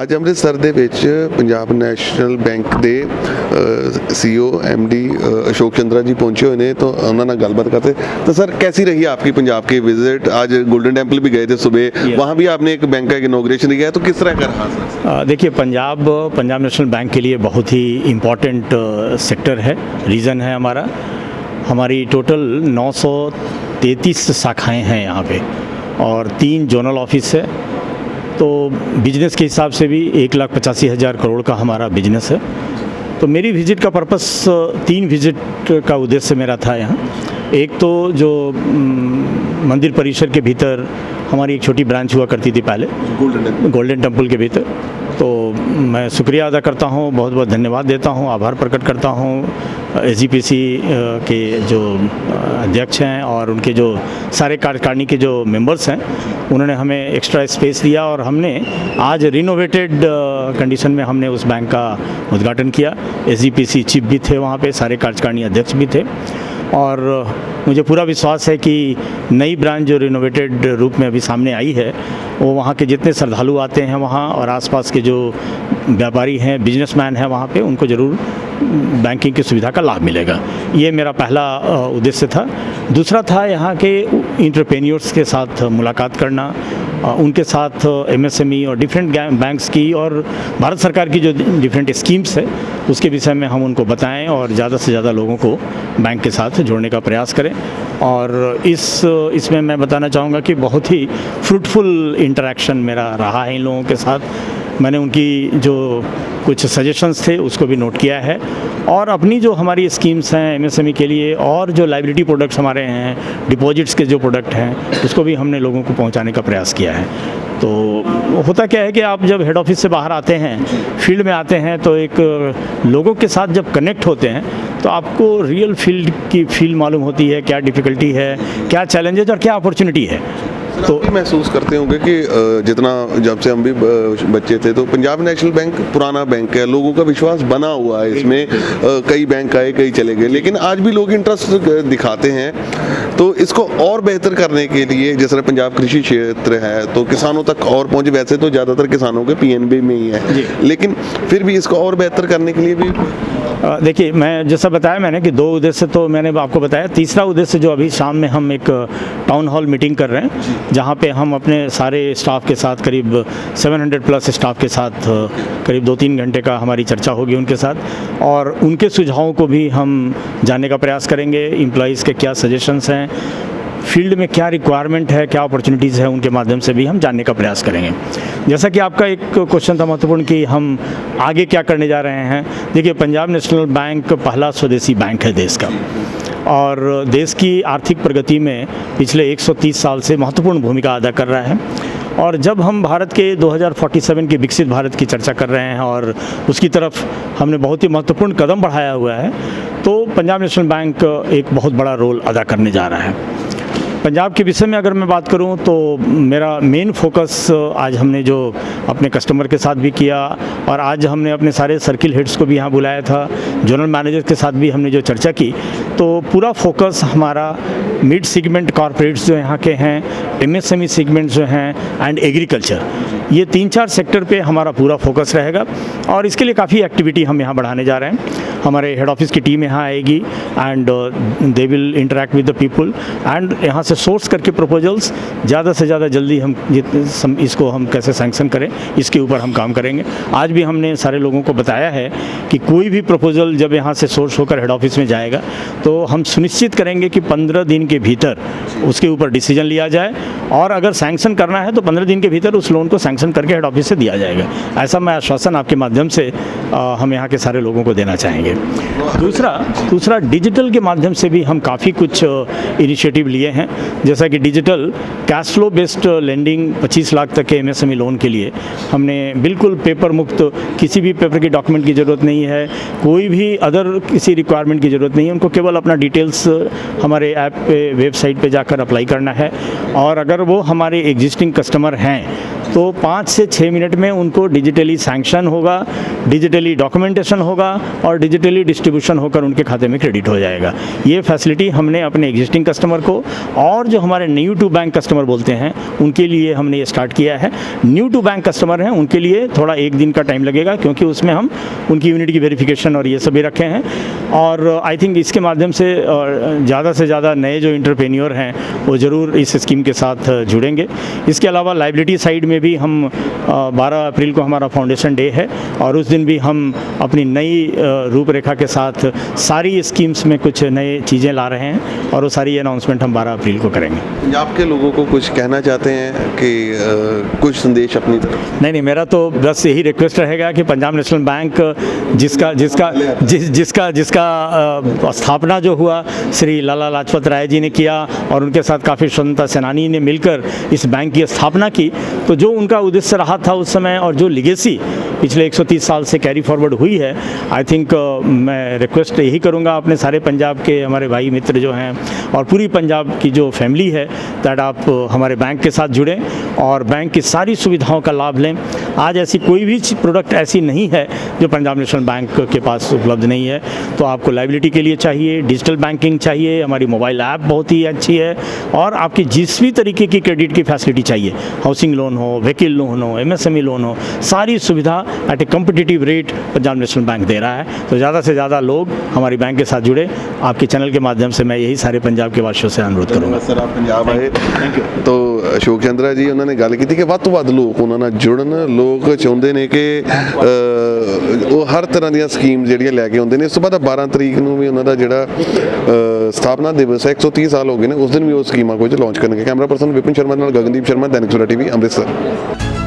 ਅੱਜ ਅੰਮ੍ਰਿਤਸਰ ਦੇ ਵਿੱਚ ਪੰਜਾਬ ਨੈਸ਼ਨਲ ਬੈਂਕ ਦੇ CEO MD अशोक चंद्रा जी पहुंचे हुए हैं, तो उन्होंने गलबात करते। तो सर कैसी रही आपकी पंजाब की विजिट? आज गोल्डन टेम्पल भी गए थे सुबह, वहाँ भी आपने एक बैंक का इनॉग्रेशन किया, तो किस तरह का रहा सर? देखिए, पंजाब नेशनल बैंक के लिए बहुत ही इम्पॉर्टेंट सेक्टर है, रीजन है हमारा। हमारी टोटल 933 शाखाएँ हैं यहाँ पे और 3 जोनल ऑफिस है। तो बिजनेस के हिसाब से भी 1,85,000 करोड़ का हमारा बिजनेस है। तो मेरी विज़िट का पर्पस 3 विज़िट का उद्देश्य मेरा था यहाँ। एक तो जो मंदिर परिसर के भीतर हमारी एक छोटी ब्रांच हुआ करती थी पहले गोल्डन टेम्पल के भीतर, तो मैं शुक्रिया अदा करता हूँ, बहुत बहुत धन्यवाद देता हूँ, आभार प्रकट करता हूँ SGPC के जो अध्यक्ष हैं और उनके जो सारे कार्यकारिणी के जो मेंबर्स हैं, उन्होंने हमें एक्स्ट्रा स्पेस दिया और हमने आज रिनोवेटेड कंडीशन में हमने उस बैंक का उद्घाटन किया। SGPC चीफ भी थे वहाँ पे, सारे कार्यकारिणी अध्यक्ष भी थे और मुझे पूरा विश्वास है कि नई ब्रांच जो रिनोवेटेड रूप में अभी सामने आई है, वो वहाँ के जितने श्रद्धालु आते हैं वहाँ और आसपास के जो व्यापारी हैं, बिजनेसमैन हैं वहाँ पे, उनको ज़रूर बैंकिंग की सुविधा का लाभ मिलेगा। ये मेरा पहला उद्देश्य था। दूसरा था यहाँ के एंटरप्रेन्योर्स के साथ मुलाकात करना, उनके साथ MSME और डिफरेंट बैंक्स की और भारत सरकार की जो डिफरेंट स्कीम्स है उसके विषय में हम उनको बताएं और ज़्यादा से ज़्यादा लोगों को बैंक के साथ जोड़ने का प्रयास करें। और इसमें मैं बताना चाहूँगा कि बहुत ही फ्रूटफुल इंटरेक्शन मेरा रहा है इन लोगों के साथ। मैंने उनकी जो कुछ सजेशंस थे उसको भी नोट किया है और अपनी जो हमारी स्कीम्स हैं MSME के लिए और जो लायबिलिटी प्रोडक्ट्स हमारे हैं, डिपॉजिट्स के जो प्रोडक्ट हैं, उसको भी हमने लोगों को पहुंचाने का प्रयास किया है। तो होता क्या है कि आप जब हेड ऑफिस से बाहर आते हैं, फील्ड में आते हैं, तो एक लोगों के साथ जब कनेक्ट होते हैं तो आपको रियल फील्ड की फील मालूम होती है, क्या डिफ़िकल्टी है, क्या चैलेंजेज और क्या अपॉर्चुनिटी है। तो महसूस करते होंगे कि जितना जब से हम भी बच्चे थे तो पंजाब नेशनल बैंक पुराना बैंक है, लोगों का विश्वास बना हुआ है इसमें। कई बैंक आए, कई चले गए, लेकिन आज भी लोग इंटरेस्ट दिखाते हैं। तो इसको और बेहतर करने के लिए, जैसे पंजाब कृषि क्षेत्र है तो किसानों तक और पहुंचे, वैसे तो ज़्यादातर किसानों के PNB में ही है, लेकिन फिर भी इसको और बेहतर करने के लिए भी देखिए, मैं जैसा बताया मैंने कि 2 उद्देश्य तो मैंने आपको बताया। तीसरा उद्देश्य जो अभी शाम में हम एक टाउन हॉल मीटिंग कर रहे हैं, जहाँ पे हम अपने सारे स्टाफ के साथ करीब 700 प्लस स्टाफ के साथ करीब 2-3 घंटे का हमारी चर्चा होगी उनके साथ और उनके सुझावों को भी हम जानने का प्रयास करेंगे। एम्प्लॉइज़ के क्या सजेशंस हैं, फील्ड में क्या रिक्वायरमेंट है, क्या अपॉर्चुनिटीज़ है, उनके माध्यम से भी हम जानने का प्रयास करेंगे। जैसा कि आपका एक क्वेश्चन था महत्वपूर्ण कि हम आगे क्या करने जा रहे हैं। देखिए, पंजाब नेशनल बैंक पहला स्वदेशी बैंक है देश का और देश की आर्थिक प्रगति में पिछले 130 साल से महत्वपूर्ण भूमिका अदा कर रहा है। और जब हम भारत के 2047 के विकसित भारत की चर्चा कर रहे हैं और उसकी तरफ हमने बहुत ही महत्वपूर्ण कदम बढ़ाया हुआ है, तो पंजाब नेशनल बैंक एक बहुत बड़ा रोल अदा करने जा रहा है। पंजाब के विषय में अगर मैं बात करूं तो मेरा मेन फोकस आज हमने जो अपने कस्टमर के साथ भी किया और आज हमने अपने सारे सर्किल हेड्स को भी यहाँ बुलाया था, जोनल मैनेजर के साथ भी हमने जो चर्चा की, तो पूरा फोकस हमारा मिड सेगमेंट कॉर्पोरेट्स जो यहाँ के हैं, MSME सेगमेंट जो हैं एंड एग्रीकल्चर, ये 3-4 सेक्टर पे हमारा पूरा फोकस रहेगा और इसके लिए काफ़ी एक्टिविटी हम यहाँ बढ़ाने जा रहे हैं। हमारे हेड ऑफिस की टीम यहाँ आएगी and they will interact with the people and यहाँ से सोर्स करके प्रपोजल्स ज़्यादा से ज़्यादा जल्दी हम इसको हम कैसे सैंक्शन करें, इसके ऊपर हम काम करेंगे। आज भी हमने सारे लोगों को बताया है कि कोई भी प्रपोजल जब यहाँ से सोर्स होकर हेड ऑफिस में जाएगा तो हम सुनिश्चित करेंगे कि 15 दिन के भीतर उसके ऊपर डिसीजन लिया जाए और अगर सैंक्शन करना है तो 15 दिन के भीतर उस लोन को सैंक्शन करके हेड ऑफिस से दिया जाएगा। ऐसा मैं आश्वासन आपके माध्यम से हम यहाँ के सारे लोगों को देना चाहेंगे। दूसरा डिजिटल के माध्यम से भी हम काफ़ी कुछ इनिशिएटिव लिए हैं, जैसा कि digital cash flow based lending 25 lakh तक के MSME लोन के लिए हमने बिल्कुल पेपर मुक्त, किसी भी पेपर की डॉक्यूमेंट की ज़रूरत नहीं है, कोई भी अदर किसी रिक्वायरमेंट की ज़रूरत नहीं है, उनको केवल अपना डिटेल्स हमारे ऐप पे, वेबसाइट पे जाकर अप्लाई करना है और अगर वो हमारे एग्जिस्टिंग कस्टमर हैं तो 5 से 6 मिनट में उनको डिजिटली सैंक्शन होगा, डिजिटली डॉक्यूमेंटेशन होगा और डिजिटली डिस्ट्रीब्यूशन होकर उनके खाते में क्रेडिट हो जाएगा। ये फैसिलिटी हमने अपने एग्जिस्टिंग कस्टमर को और जो हमारे न्यू टू बैंक कस्टमर बोलते हैं उनके लिए हमने ये स्टार्ट किया है। न्यू टू बैंक कस्टमर हैं उनके लिए थोड़ा 1 दिन का टाइम लगेगा, क्योंकि उसमें हम उनकी यूनिट की वेरिफिकेशन और ये सभी रखे हैं। और आई थिंक इसके माध्यम से ज़्यादा से ज़्यादा नए जो इंटरप्रेन्योर हैं वो ज़रूर इस स्कीम के साथ जुड़ेंगे। इसके अलावा लाइबिलिटी साइड में भी हम 12 अप्रैल को हमारा फाउंडेशन डे है और उस दिन भी हम अपनी नई रूपरेखा के साथ सारी स्कीम्स में कुछ नए चीज़ें ला रहे हैं और वो सारी अनाउंसमेंट हम 12 अप्रैल को करेंगे। पंजाब के लोगों को कुछ कहना चाहते हैं कि कुछ संदेश अपनी तरफ? नहीं, मेरा तो बस यही रिक्वेस्ट रहेगा कि पंजाब नेशनल बैंक जिसका स्थापना जो हुआ श्री लाला लाजपत राय जी ने किया और उनके साथ काफ़ी स्वतंत्रता सेनानी ने मिलकर इस बैंक की स्थापना की, तो जो उनका उद्देश्य रहा था उस समय और जो लिगेसी पिछले 130 साल से कैरी फॉरवर्ड हुई है, आई थिंक मैं रिक्वेस्ट यही करूंगा अपने सारे पंजाब के हमारे भाई मित्र जो हैं और पूरी पंजाब की जो फैमिली है, दैट आप हमारे बैंक के साथ जुड़ें और बैंक की सारी सुविधाओं का लाभ लें। आज ऐसी कोई भी प्रोडक्ट ऐसी नहीं है जो पंजाब नेशनल बैंक के पास उपलब्ध नहीं है। तो आपको लाइबिलिटी के लिए चाहिए, डिजिटल बैंकिंग चाहिए, हमारी मोबाइल ऐप बहुत ही अच्छी है और आपकी जिस भी तरीके की क्रेडिट की फैसिलिटी चाहिए, हाउसिंग लोन हो, व्हीकल लोन हो, MSME लोन हो, सारी सुविधा at a competitive rate Punjab National Bank दे रहा है। तो ज़्यादा से ज़्यादा लोग हमारी बैंक के साथ जुड़े। आपके चैनल के माध्यम से मैं यही सारे पंजाब के वासियों से अनुरोध करूँगा। सर आप पंजाब आए तो अशोक चंद्रा जी उन्होंने गल की कि ਵੱਧ ਤੋਂ ਵੱਧ ਲੋਕ ਉਹਨਾਂ ਨਾਲ ਜੁੜਨ। ਲੋਕ ਚਾਹੁੰਦੇ ਨੇ ਕਿ ਉਹ ਹਰ ਤਰ੍ਹਾਂ ਦੀਆਂ ਸਕੀਮ ਜਿਹੜੀਆਂ ਲੈ ਕੇ ਆਉਂਦੇ ਨੇ। ਇਸ ਤੋਂ ਬਾਅਦ 12 ਤਰੀਕ ਨੂੰ ਵੀ ਉਹਨਾਂ ਦਾ ਜਿਹੜਾ ਸਥਾਪਨਾ ਦਿਵਸ ਹੈ, 130 ਸਾਲ ਹੋ ਗਏ ਨੇ, ਉਸ ਦਿਨ ਵੀ ਉਹ ਸਕੀਮਾਂ ਕੁਝ ਲਾਂਚ ਕਰਨਗੇ। ਕੈਮਰਾ ਪਰਸਨ ਵਿਪਿਨ ਸ਼ਰਮਾ ਨਾਲ ਗਗਨਦੀਪ ਸ਼ਰਮਾ, दैनिक सवेरा TV, ਅੰਮ੍ਰਿਤਸਰ।